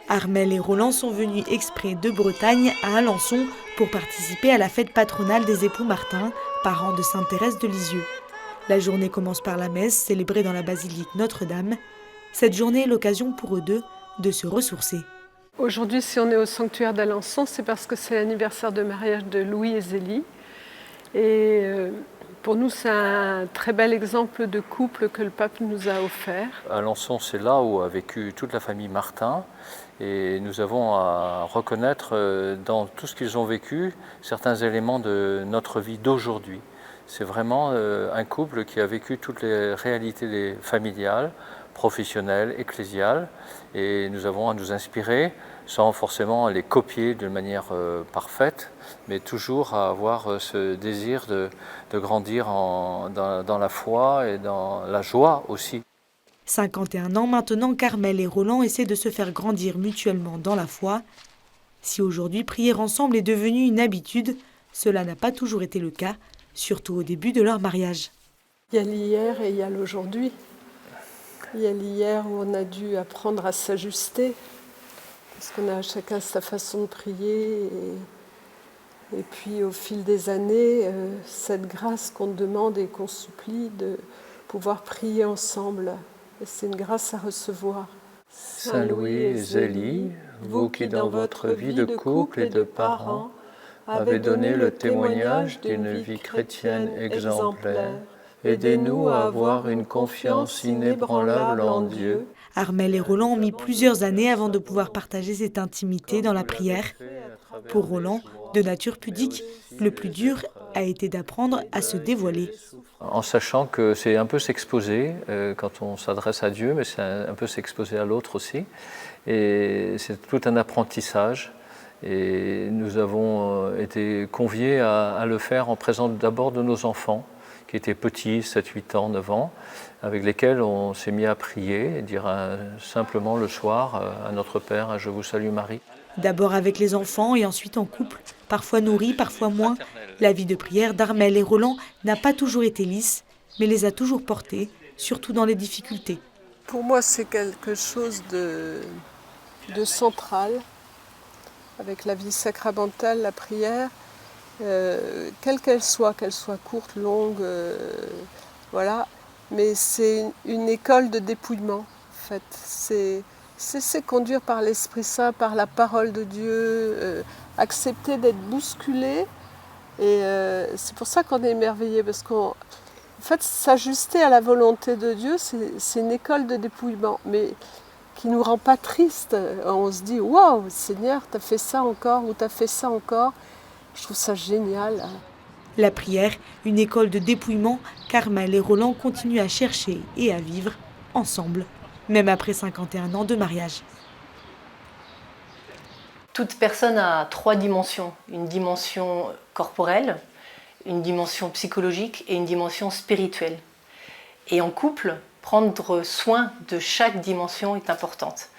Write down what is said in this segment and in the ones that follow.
Armelle et Roland sont venus exprès de Bretagne à Alençon pour participer à la fête patronale des époux Martin, parents de Sainte Thérèse de Lisieux. La journée commence par la messe célébrée dans la basilique Notre-Dame. Cette journée est l'occasion pour eux deux de se ressourcer. Aujourd'hui, si on est au sanctuaire d'Alençon, c'est parce que c'est l'anniversaire de mariage de Louis et Zélie. Et pour nous, c'est un très bel exemple de couple que le pape nous a offert. Alençon, c'est là où a vécu toute la famille Martin. Et nous avons à reconnaître dans tout ce qu'ils ont vécu certains éléments de notre vie d'aujourd'hui. C'est vraiment un couple qui a vécu toutes les réalités familiales, professionnelles, ecclésiales, et nous avons à nous inspirer sans forcément les copier de manière parfaite, mais toujours à avoir ce désir de grandir dans la foi et dans la joie aussi. 51 ans maintenant qu'Armelle et Roland essaient de se faire grandir mutuellement dans la foi. Si aujourd'hui prier ensemble est devenu une habitude, cela n'a pas toujours été le cas, surtout au début de leur mariage. Il y a l'hier et il y a l'aujourd'hui. Il y a l'hier où on a dû apprendre à s'ajuster, parce qu'on a chacun sa façon de prier. Et puis au fil des années, cette grâce qu'on demande et qu'on supplie de pouvoir prier ensemble. Et c'est une grâce à recevoir. Saint Louis et Zélie, vous qui dans votre vie de couple et de parents avez donné le témoignage d'une vie chrétienne exemplaire, aidez-nous à avoir une confiance inébranlable en Dieu. Armelle et Roland ont mis plusieurs années avant de pouvoir partager cette intimité dans la prière. Pour Roland, de nature pudique, le plus dur a été d'apprendre à se dévoiler. En sachant que c'est un peu s'exposer quand on s'adresse à Dieu, mais c'est un peu s'exposer à l'autre aussi. Et c'est tout un apprentissage. Et nous avons été conviés à le faire en présence d'abord de nos enfants, qui étaient petits, 7, 8 ans, 9 ans, avec lesquels on s'est mis à prier et dire simplement le soir à notre Père, je vous salue Marie. D'abord avec les enfants et ensuite en couple, parfois nourris, parfois moins. La vie de prière d'Armelle et Roland n'a pas toujours été lisse, mais les a toujours portés, surtout dans les difficultés. Pour moi, c'est quelque chose de central, avec la vie sacramentale, la prière, quelle qu'elle soit courte, longue, voilà. Mais c'est une école de dépouillement, en fait. C'est conduire par l'Esprit Saint, par la parole de Dieu, accepter d'être bousculé. Et c'est pour ça qu'on est émerveillé, parce qu'en fait, s'ajuster à la volonté de Dieu, c'est une école de dépouillement, mais qui ne nous rend pas triste. On se dit, waouh, Seigneur, t'as fait ça encore, ou t'as fait ça encore. Je trouve ça génial. La prière, une école de dépouillement, qu'Armelle et Roland continuent à chercher et à vivre ensemble, même après 51 ans de mariage. Toute personne a 3 dimensions. Une dimension corporelle, une dimension psychologique et une dimension spirituelle. Et en couple, prendre soin de chaque dimension est importante.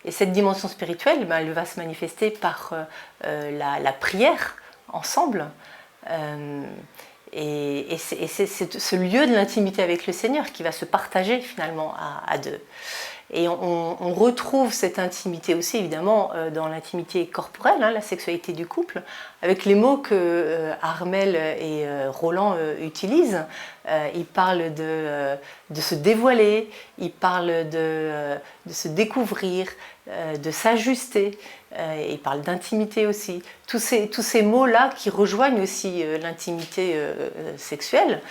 Et cette dimension spirituelle, elle va se manifester par la prière ensemble. Et c'est ce lieu de l'intimité avec le Seigneur qui va se partager finalement à deux. Et on retrouve cette intimité aussi évidemment dans l'intimité corporelle, la sexualité du couple, avec les mots que Armelle et Roland utilisent. Ils parlent de se dévoiler, ils parlent de se découvrir, de s'ajuster, ils parlent d'intimité aussi. Tous ces mots-là qui rejoignent aussi l'intimité sexuelle,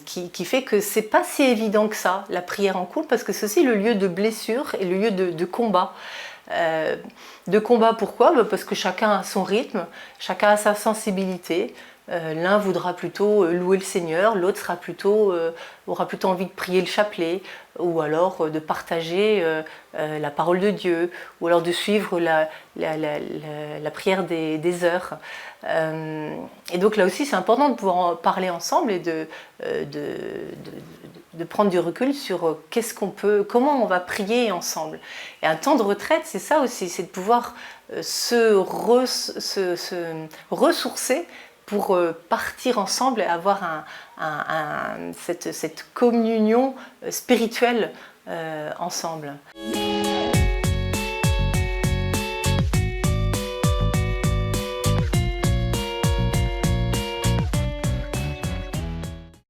qui fait que c'est pas si évident que ça, la prière en couple, parce que c'est aussi le lieu de blessure et le lieu de combat. De combat, pourquoi ? Parce que chacun a son rythme, chacun a sa sensibilité. L'un voudra plutôt louer le Seigneur, l'autre aura plutôt envie de prier le chapelet, ou alors de partager la parole de Dieu, ou alors de suivre la prière des heures. Et donc là aussi, c'est important de pouvoir en parler ensemble et de prendre du recul sur comment on va prier ensemble. Et un temps de retraite, c'est ça aussi, c'est de pouvoir se ressourcer pour partir ensemble et avoir cette communion spirituelle ensemble.